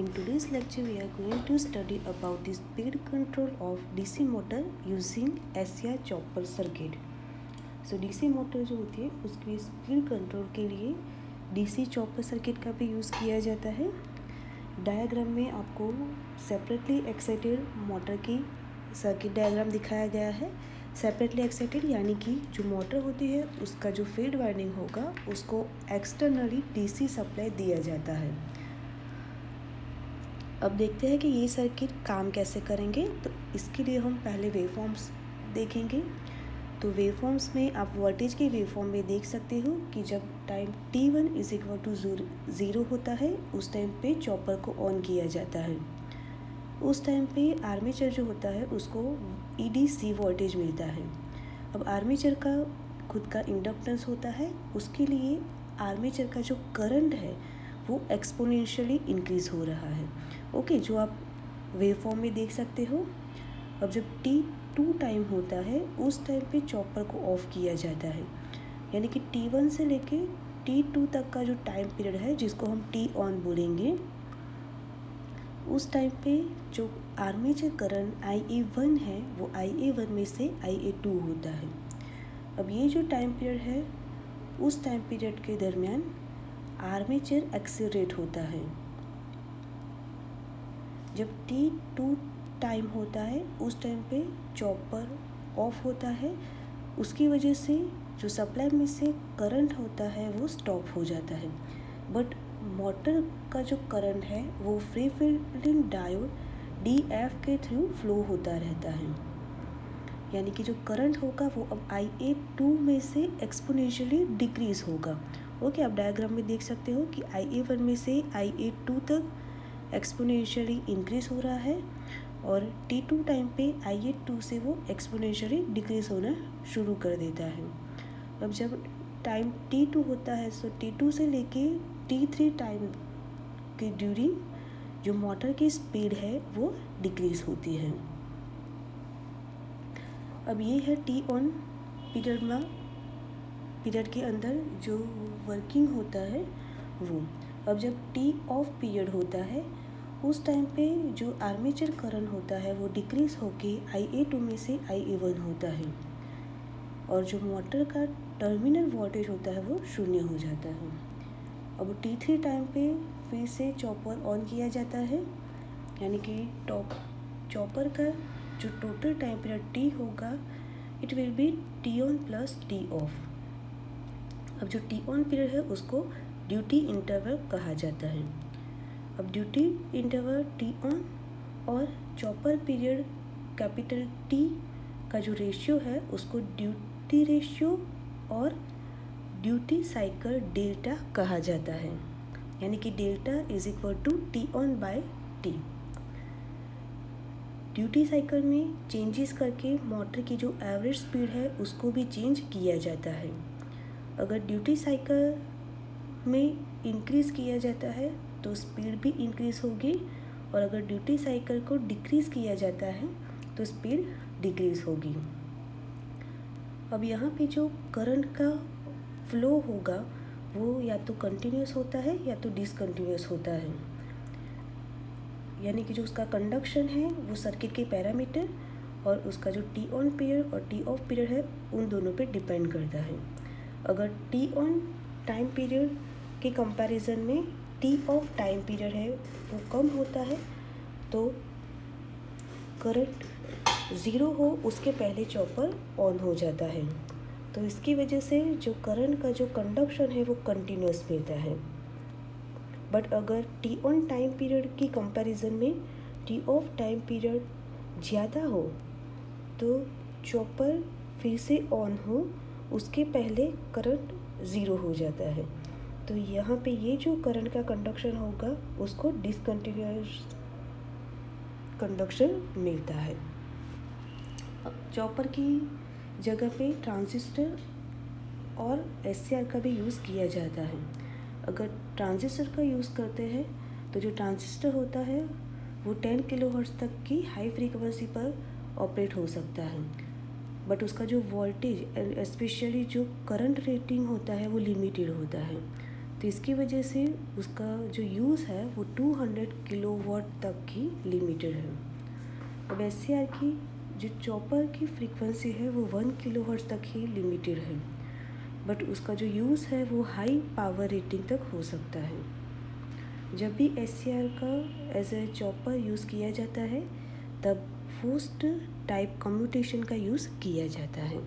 In today's lecture, we are going to study about the speed control of DC motor using SCR chopper circuit. So DC motor जो होती है उसकी speed control के लिए DC chopper circuit का भी use किया जाता है। डायग्राम में आपको सेपरेटली एक्साइटेड मोटर की सर्किट डायग्राम दिखाया गया है। सेपरेटली एक्साइटेड यानी कि जो मोटर होती है उसका जो फील्ड वाइंडिंग होगा उसको एक्सटर्नली DC सप्लाई दिया जाता है। अब देखते हैं कि ये सर्किट काम कैसे करेंगे। तो इसके लिए हम पहले वेवफॉर्म्स देखेंगे। तो वेवफॉर्म्स में आप वोल्टेज के वेवफॉर्म में देख सकते हो कि जब टाइम t1 = 0 होता है उस टाइम पे चॉपर को ऑन किया जाता है। उस टाइम पे आर्मेचर जो होता है उसको EDC वोल्टेज मिलता है। अब आर्मेचर का खुद का इंडक्टेंस होता है, उसके लिए आर्मेचर का जो करंट है वो एक्सपोनेंशियली इंक्रीज़ हो रहा है। ओके, जो आप वेवफॉर्म में देख सकते हो। अब जब t2 टाइम होता है उस टाइम पे चॉपर को ऑफ किया जाता है, यानी कि t1 से लेके t2 तक का जो टाइम पीरियड है जिसको हम t ऑन बोलेंगे, उस टाइम पे जो आर्मेचर करंट IA1 है वो IA1 में से IA2 होता है। अब ये जो टाइम पीरियड है उस टाइम पीरियड के दरमियान आर्मेचर एक्सीलरेट होता है। जब t2 टाइम होता है उस टाइम पे चॉपर ऑफ होता है, उसकी वजह से जो सप्लाई में से करंट होता है वो स्टॉप हो जाता है। बट मोटर का जो करंट है वो फ्री फील्डिंग डायोड DF के थ्रू फ्लो होता रहता है, यानी कि जो करंट होगा वो अब IA2 में से एक्सपोनेंशियली डिक्रीज़ होगा। ओके, आप डायग्राम में देख सकते हो कि IA1 में से IA2 तक एक्सपोनेंशियली इंक्रीज़ हो रहा है और t2 टाइम पे IA2 से वो एक्सपोनेंशियली डिक्रीज़ होना शुरू कर देता है। अब जब टाइम t2 होता है तो t2 से लेके t3 टाइम के ड्यूरिंग जो मोटर की स्पीड है वो डिक्रीज़ होती है। अब ये है t ऑन पीरियड के अंदर जो वर्किंग होता है वो। अब जब t ऑफ पीरियड होता है उस टाइम पे जो आर्मेचर करंट होता है वो डिक्रीज़ होके IA2 में से IA1 होता है और जो मोटर का टर्मिनल वोल्टेज होता है वो 0 हो जाता है। अब t3 टाइम पे फिर से चॉपर ऑन किया जाता है, यानी कि चॉपर का जो टोटल टाइम पीरियड t होगा it will be t on plus t of. अब जो t ऑन पीरियड है उसको ड्यूटी इंटरवल कहा जाता है। अब ड्यूटी इंटरवल t ऑन और चॉपर पीरियड कैपिटल T का जो रेशियो है उसको ड्यूटी रेशियो और ड्यूटी साइकिल डेल्टा कहा जाता है, यानी कि delta = T on by T। Duty cycle में चेंजेस करके मोटर की जो एवरेज स्पीड है उसको भी चेंज किया जाता है। अगर ड्यूटी साइकिल में इंक्रीज़ किया जाता है तो स्पीड भी इंक्रीज़ होगी और अगर ड्यूटी साइकिल को डिक्रीज़ किया जाता है तो स्पीड डिक्रीज़ होगी। अब यहाँ पे जो करंट का फ्लो होगा वो या तो कंटिन्यूस होता है या तो डिसकंटिन्यूस होता है, यानी कि जो उसका कंडक्शन है वो सर्किट के पैरामीटर और उसका जो t ऑन पीरियड और t ऑफ पीरियड है उन दोनों पे डिपेंड करता है। अगर t ऑन टाइम पीरियड के कंपैरिजन में t ऑफ टाइम पीरियड है वो कम होता है तो करंट 0 हो उसके पहले चॉपर ऑन हो जाता है, तो इसकी वजह से जो करंट का जो कंडक्शन है वो कंटिन्यूस मिलता है। बट अगर t ऑन टाइम पीरियड की कंपैरिजन में t ऑफ टाइम पीरियड ज़्यादा हो तो चॉपर फिर से ऑन हो उसके पहले करंट 0 हो जाता है, तो यहाँ पे ये जो करंट का कंडक्शन होगा उसको डिसकंटिन्यूस कंडक्शन मिलता है। अब चॉपर की जगह पे ट्रांजिस्टर और SCR का भी यूज़ किया जाता है। अगर ट्रांजिस्टर का यूज़ करते हैं तो जो ट्रांजिस्टर होता है वो 10 किलोहर्ट्ज़ तक की हाई फ्रीक्वेंसी पर ऑपरेट हो सकता है, बट उसका जो वोल्टेज स्पेशली जो करंट रेटिंग होता है वो लिमिटेड होता है। तो इसकी वजह से उसका जो यूज़ है वो 200 किलोवाट तक ही लिमिटेड है। अब SCR की जो चॉपर की फ्रीक्वेंसी है वो 1 किलोहर्ट्ज़ तक ही लिमिटेड है, बट उसका जो यूज़ है वो हाई पावर रेटिंग तक हो सकता है। जब भी SCR का एज ए चॉपर यूज़ किया जाता है तब फोस्ट टाइप कम्यूटेशन का यूज़ किया जाता है।